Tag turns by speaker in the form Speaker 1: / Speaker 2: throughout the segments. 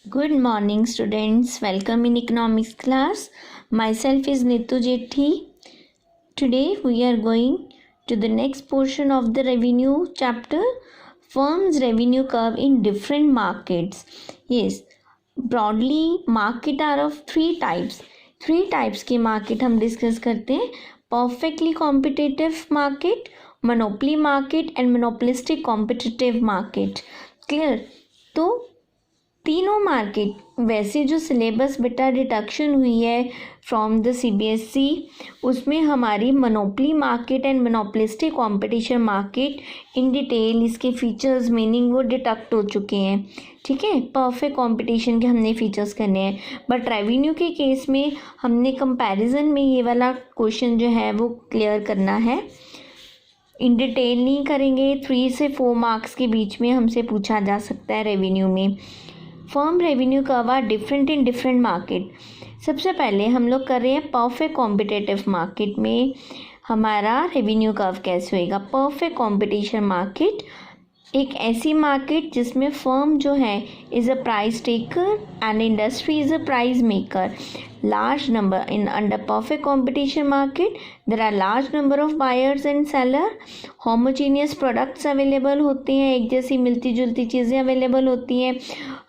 Speaker 1: Good morning, students. Welcome in economics class. Myself is Nitu Jethi. Today we are going to the next portion of the revenue chapter, firms revenue curve in different markets. Yes, broadly market are of three types. Three types के market हम discuss करते हैं. Perfectly competitive market, monopoly market and monopolistic competitive market. Clear? तो तीनों market वैसे जो syllabus बेटा deduction हुई है फ्रॉम द सीबीएसई उसमें हमारी monopoly market and monopolistic competition market in detail इसके फीचर्स मीनिंग वो डिडक्ट हो चुके हैं. ठीक है, परफेक्ट कंपटीशन के हमने फीचर्स करने हैं. बट रेवेन्यू के केस में हमने कंपैरिजन में ये वाला क्वेश्चन जो है वो क्लियर करना है. इन डिटेल नहीं करेंगे. 3 से 4 मार्क्स के बीच में हमसे पूछा जा सकता है रेवेन्यू में. Firm revenue curve are different in different market. सबसे पहले हम लोग कर रहे हैं परफेक्ट कॉम्पिटिटिव मार्केट में हमारा रेवेन्यू कर्व कैसे होएगा. परफेक्ट कॉम्पिटिशन मार्केट एक ऐसी मार्केट जिसमें फर्म जो है is a price taker and industry is a price maker. Large number in under perfect competition market there are large number of buyers and seller. Homogeneous products available होते हैं, एक जैसी मिलती जुलती चीज़ें अवेलेबल होती हैं.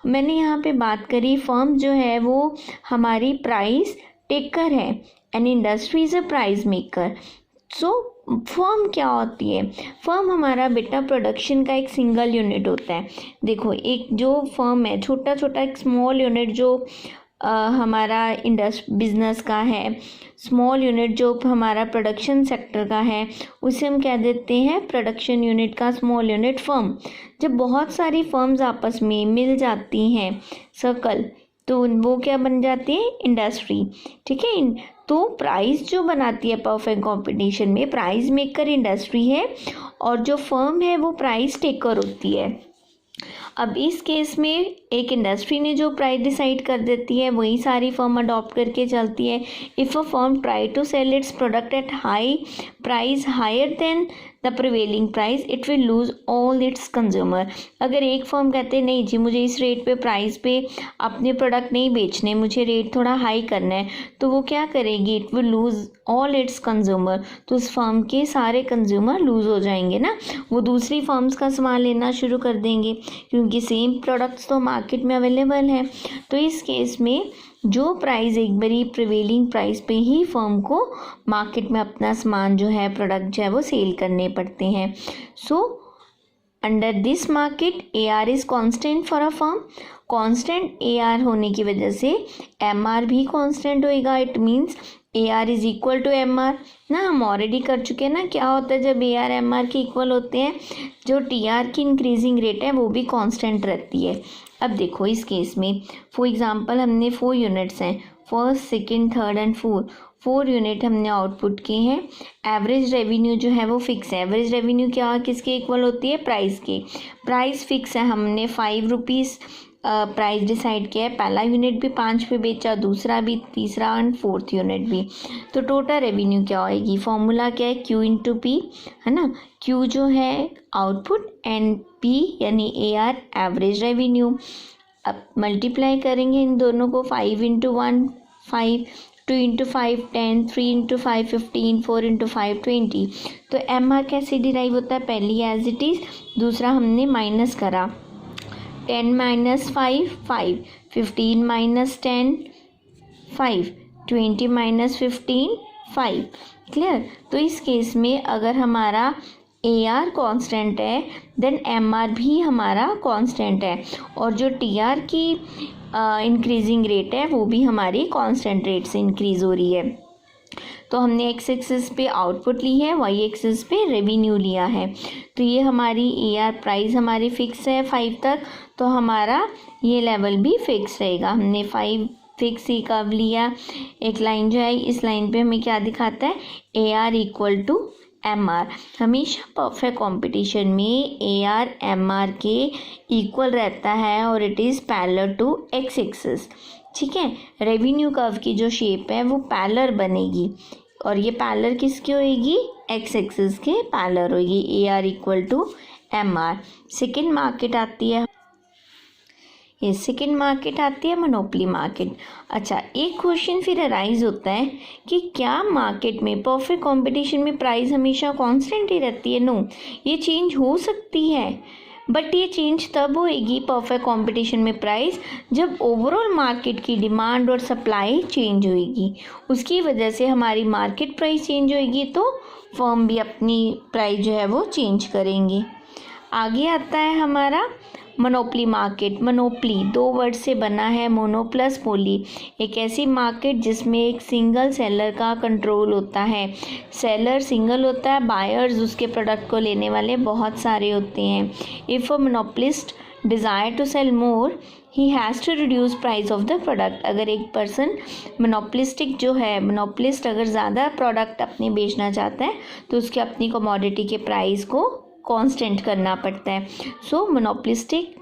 Speaker 1: मैंने यहाँ पे बात करी फर्म जो है वो हमारी प्राइस टेकर है and industry is a price maker. So firm क्या होती है. फर्म हमारा बेटा प्रोडक्शन का एक सिंगल यूनिट होता है. देखो एक जो फर्म है छोटा छोटा एक स्मॉल यूनिट जो हमारा बिजनेस का है, स्मॉल यूनिट जो हमारा प्रोडक्शन सेक्टर का है उसे हम कह देते हैं प्रोडक्शन यूनिट का स्मॉल यूनिट फर्म. जब बहुत सारी फर्म्स आपस में मिल जाती हैं सर्कल तो वो क्या बन जाती है इंडस्ट्री. ठीक है, तो प्राइस जो बनाती है परफेक्ट कंपटीशन में प्राइस मेकर इंडस्ट्री है और जो फर्म है वो प्राइस टेकर होती है. अब इस केस में एक इंडस्ट्री ने जो प्राइस डिसाइड कर देती है वही सारी फर्म अडॉप्ट करके चलती है. If a firm try to sell its product at high price higher than the prevailing price it will lose all its consumer. अगर एक फर्म कहते हैं नहीं जी मुझे इस रेट पे प्राइस पे अपने प्रोडक्ट नहीं बेचने, मुझे रेट थोड़ा हाई करना है, तो वो क्या करेगी, it will lose all its consumer. तो उस फर्म के सारे कंज्यूमर लूज हो जाएंगे ना, वो दूसरी फर्म्स का सामान लेना शुरू कर देंगे क्योंकि सेम प्रोडक्ट्स तो मार्केट में अवेलेबल है. तो इस केस में जो प्राइस एक बारी प्रिवेलिंग प्राइस पे ही फर्म को मार्केट में अपना सामान जो है प्रोडक्ट जो है वो सेल करने पड़ते हैं. So under this market AR is constant for a firm. Constant AR होने की वजह से MR भी कांस्टेंट होएगा. It means AR is equal to MR ना, हम ऑलरेडी कर चुके हैं ना. क्या होता है जब AR MR के इक्वल होते हैं, जो TR की इंक्रीजिंग रेट है वो भी कांस्टेंट रहती है. अब देखो इस केस में फॉर एग्जांपल हमने 4 यूनिट्स हैं, first second third and 4 unit हमने आउटपुट किए हैं. एवरेज रेवेन्यू जो है वो फिक्स है. एवरेज रेवेन्यू क्या किसके इक्वल होती है, प्राइस के. प्राइस फिक्स है, हमने 5 रुपीज़ प्राइस डिसाइड किया है. पहला यूनिट भी 5 पे बेचा, दूसरा भी, तीसरा एंड फोर्थ यूनिट भी. तो टोटल रेवेन्यू क्या होएगी, फॉर्मूला क्या है Q इंटू पी है ना. Q जो है आउटपुट एंड P यानी AR एवरेज रेवेन्यू. अब मल्टीप्लाई करेंगे इन दोनों को, 5 इंटू 1 5, 2 इंटू 5 10, 3 इंटू 5 15, 4 इंटू 5 20. तो MR कैसे डिराइव होता है, पहली एज इट इज़, दूसरा हमने माइनस करा. 10 माइनस 5 5, 15 माइनस 10 5, 20 माइनस 15 5. क्लियर. तो इस केस में अगर हमारा AR कांस्टेंट है देन MR भी हमारा कांस्टेंट है और जो TR की इंक्रीजिंग रेट है वो भी हमारी कांस्टेंट रेट से इंक्रीज़ हो रही है. तो हमने x एक्सिस पे आउटपुट ली है, y एक्सिस पे रेवेन्यू लिया है. तो ये हमारी AR प्राइस हमारी फिक्स है 5 तक, तो हमारा ये लेवल भी फिक्स रहेगा. हमने 5 फिक्स ही कब लिया. एक लाइन जो है इस लाइन पे हमें क्या दिखाता है, AR इक्वल टू MR. हमेशा परफेक्ट कंपटीशन में AR MR के इक्वल रहता है और it is parallel to x axis. ठीक है, रेवेन्यू कर्व की जो शेप है वो पैरेलल बनेगी और ये पैरेलल किसकी होएगी, x एक्सिस के पैरेलल होएगी. AR equal to MR. Second market आती है ये सेकेंड मार्केट आती है मोनोपोली मार्केट। अच्छा, एक क्वेश्चन फिर अराइज होता है कि क्या मार्केट में परफेक्ट कंपटीशन में प्राइस हमेशा कांस्टेंट ही रहती है? नो, ये चेंज हो सकती है, बट ये चेंज तब होएगी परफेक्ट कंपटीशन में प्राइस जब ओवरऑल मार्केट की डिमांड और सप्लाई चेंज होएगी। उसकी वजह से हमारी मार्केट प्राइस चेंज होएगी तो फर्म भी अपनी प्राइस जो है वो चेंज करेंगे। आगे आता है हमारा मोनोपोली मार्केट। मोनोपोली 2 वर्ड से बना है, मोनो प्लस पोली। एक ऐसी मार्केट जिसमें एक सिंगल सेलर का कंट्रोल होता है। सेलर सिंगल होता है, बायर्स उसके प्रोडक्ट को लेने वाले बहुत सारे होते हैं। If a monopolist desire to sell more he has to reduce price of the product. अगर एक पर्सन मोनोपोलिस्ट अगर ज़्यादा प्रोडक्ट अपने बेचना चाहता है तो उसके अपनी कमोडिटी के प्राइस को कांस्टेंट करना पड़ता है। So monopolistic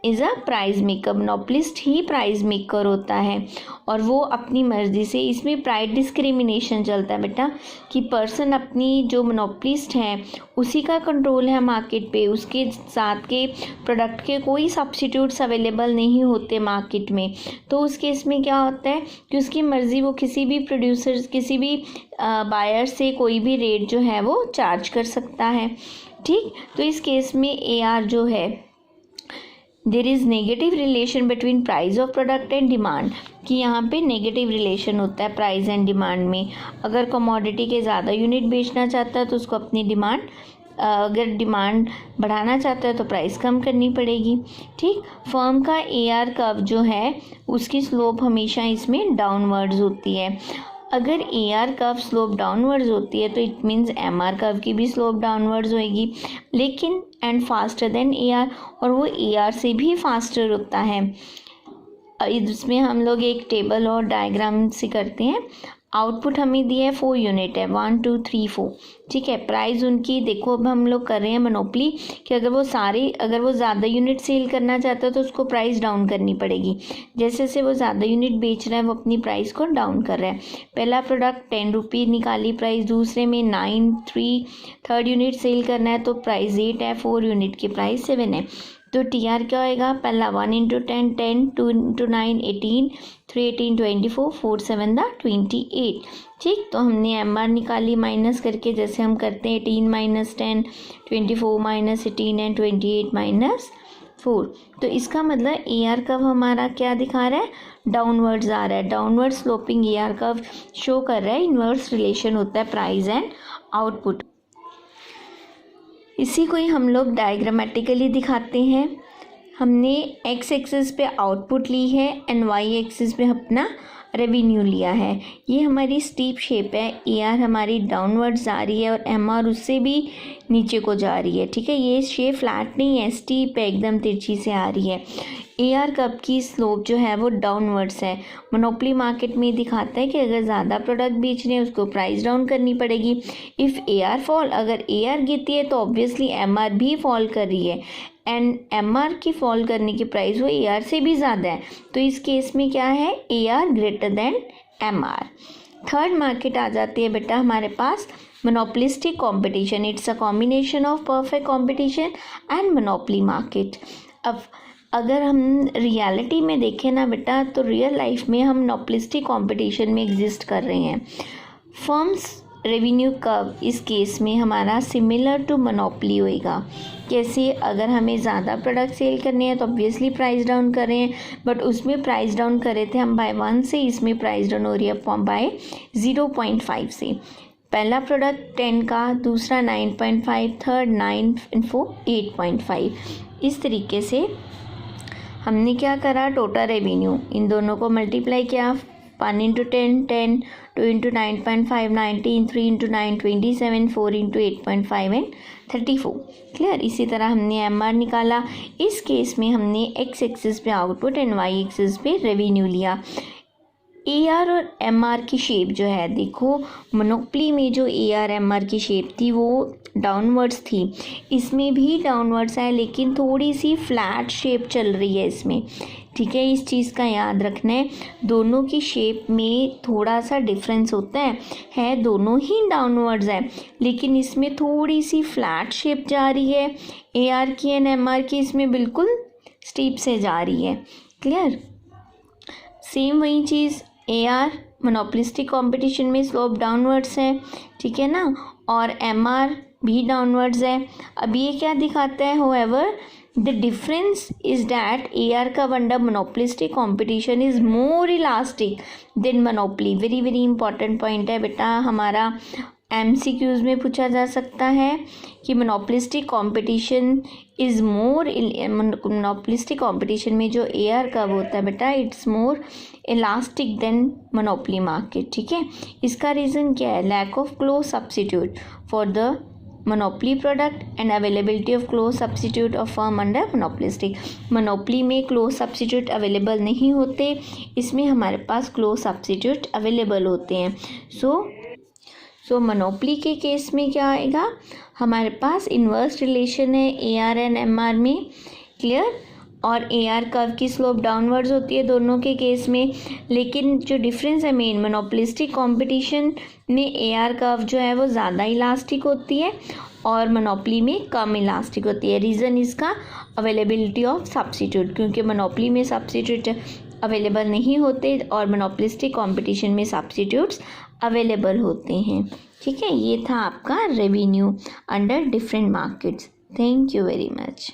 Speaker 1: is a price maker. Monopolist ही प्राइस मेकर होता है और वो अपनी मर्ज़ी से, इसमें प्राइस डिस्क्रिमिनेशन चलता है बेटा कि पर्सन अपनी जो मोनोपोलिस्ट है उसी का कंट्रोल है मार्केट पे, उसके साथ के प्रोडक्ट के कोई सब्स्टिट्यूट्स अवेलेबल नहीं होते मार्केट में। तो उस केस में क्या होता है कि उसकी मर्ज़ी, वो किसी भी प्रोड्यूसर, किसी भी बायर से कोई भी रेट जो है वो चार्ज कर सकता है। ठीक, तो इस केस में AR जो है, there is negative relation between price of product and demand, कि यहाँ पे नेगेटिव रिलेशन होता है प्राइस एंड डिमांड में। अगर कमोडिटी के ज़्यादा यूनिट बेचना चाहता है तो उसको अपनी डिमांड, अगर डिमांड बढ़ाना चाहता है तो प्राइस कम करनी पड़ेगी। ठीक, फर्म का AR कर्व जो है उसकी स्लोप हमेशा इसमें डाउनवर्ड्स होती है। अगर AR कर्व स्लोप डाउनवर्ड्स होती है तो इट मीन्स MR कर्व की भी स्लोप डाउनवर्ड्स होएगी, लेकिन एंड फास्टर देन AR, और वो AR से भी फास्टर होता है। इसमें हम लोग एक टेबल और डायग्राम से करते हैं। आउटपुट हमें दिया है 4 यूनिट है, 1 2 3 4। ठीक है, प्राइस उनकी देखो, अब हम लोग कर रहे हैं मोनोपोली कि अगर वो ज़्यादा यूनिट सेल करना चाहता है तो उसको प्राइस डाउन करनी पड़ेगी। जैसे जैसे वो ज़्यादा यूनिट बेच रहा है वो अपनी प्राइस को डाउन कर रहा है। पहला प्रोडक्ट 10 रुपये निकाली प्राइस, दूसरे में 9, 3, थर्ड यूनिट सेल करना है तो प्राइस 8 है, 4 यूनिट की प्राइस 7 है। तो TR क्या होएगा? पहला 1 × 10 10, 2 × 9 18, 3 18 24, 4 7 28। ठीक, तो हमने MR निकाली माइनस करके, जैसे हम करते हैं 18 - 10, 24 - 18 एंड 28 - 4। तो इसका मतलब AR कर्व हमारा क्या दिखा रहा है? डाउनवर्ड्स आ रहा है। Downward sloping AR curve show कर रहा है इन्वर्स रिलेशन होता है प्राइस एंड आउटपुट। इसी को ही हम लोग डायग्रामेटिकली दिखाते हैं। हमने X एक्सिस पे आउटपुट ली है एंड Y एक्सिस पे अपना रेवेन्यू लिया है। ये हमारी स्टीप शेप है। AR हमारी डाउनवर्ड जा रही है और MR उससे भी नीचे को जा रही है। ठीक है, ये शेप फ्लैट नहीं है, स्टीप है, एकदम तिरछी से आ रही है। AR कर्व की स्लोप जो है वो डाउनवर्ड्स है। मोनोपोली मार्केट में दिखाता है कि अगर ज़्यादा प्रोडक्ट बेच रहे हैं उसको प्राइस डाउन करनी पड़ेगी। इफ़ AR फॉल, अगर AR गिरती है तो ऑब्वियसली MR भी फॉल कर रही है एंड MR की फॉल करने की प्राइस वो AR से भी ज़्यादा है। तो इस केस में क्या है? AR greater than MR। Third market आ जाती है बेटा हमारे पास monopolistic competition. It's a combination of perfect competition and monopoly market. अब अगर हम रियलिटी में देखें ना बेटा, तो रियल लाइफ में हम मोनोपोलिस्टिक कंपटीशन में एग्जिस्ट कर रहे हैं। फर्म्स रेवेन्यू कर्व इस केस में हमारा सिमिलर टू मोनोपोली होएगा। कैसे? अगर हमें ज़्यादा प्रोडक्ट सेल करने हैं तो ऑब्वियसली प्राइस डाउन कर रहे हैं, बट उसमें प्राइस डाउन कर रहे थे हम बाय 1 से, इसमें प्राइस डाउन हो रही है बाय 0.5 से। पहला प्रोडक्ट 10 का, दूसरा 9.5, थर्ड 9 एंड 4 8.5। इस तरीके से हमने क्या करा? टोटल रेवेन्यू इन दोनों को मल्टीप्लाई किया। 1 × 10 10, 2 × 9.5 19, 3 × 9 27, 4 × 8.5 एंड 34। क्लियर? इसी तरह हमने MR निकाला। इस केस में हमने X एक्सिस पे आउटपुट एंड Y एक्सिस पे रेवेन्यू लिया। AR और MR की शेप जो है, देखो मोनोपोली में जो AR MR की शेप थी वो डाउनवर्ड्स थी, इसमें भी डाउनवर्ड्स है लेकिन थोड़ी सी फ्लैट शेप चल रही है इसमें। ठीक है, इस चीज़ का याद रखना है। दोनों की शेप में थोड़ा सा डिफरेंस होता है दोनों ही डाउनवर्ड्स है लेकिन इसमें थोड़ी सी फ्लैट शेप जा रही है। AR की एंड MR की इसमें बिल्कुल स्टीप से जा रही है। क्लियर? सेम वही चीज़ AR मोनोपोलिस्टिक कंपटीशन में स्लोप डाउनवर्ड्स है, ठीक है ना, और MR भी डाउनवर्ड्स है। अब ये क्या दिखाता है, however the difference is that AR का under monopolistic competition is more elastic than monopoly. Very very important point है बेटा, हमारा MCQs में पूछा जा सकता है कि monopolistic competition is more, monopolistic competition में जो AR का होता है बेटा, it's more elastic than monopoly market, ठीक है। इसका रीज़न क्या है, lack of close substitute for the monopoly product and availability of close substitute of firm under monopolistic. Monopoly में क्लोज सब्सिट्यूट अवेलेबल नहीं होते, इसमें हमारे पास क्लोज सब्सिट्यूट अवेलेबल होते हैं। सो मोनोपोली के केस में क्या आएगा, हमारे पास इन्वर्स रिलेशन है AR एंड MR में। क्लियर? और AR कर्व की स्लोप डाउनवर्ड्स होती है दोनों के केस में, लेकिन जो डिफरेंस है मेन, मोनोपोलिस्टिक कंपटीशन में AR कर्व जो है वो ज़्यादा इलास्टिक होती है और मोनोपोली में कम इलास्टिक होती है। रीज़न इसका अवेलेबिलिटी ऑफ सब्सिट्यूट, क्योंकि मोनोपोली में सब्सिट्यूट अवेलेबल नहीं होते और मोनोपोलिस्टिक कंपटीशन में सब्सिट्यूट्स अवेलेबल होते हैं, ठीक है। ये था आपका revenue under different markets. Thank you very much.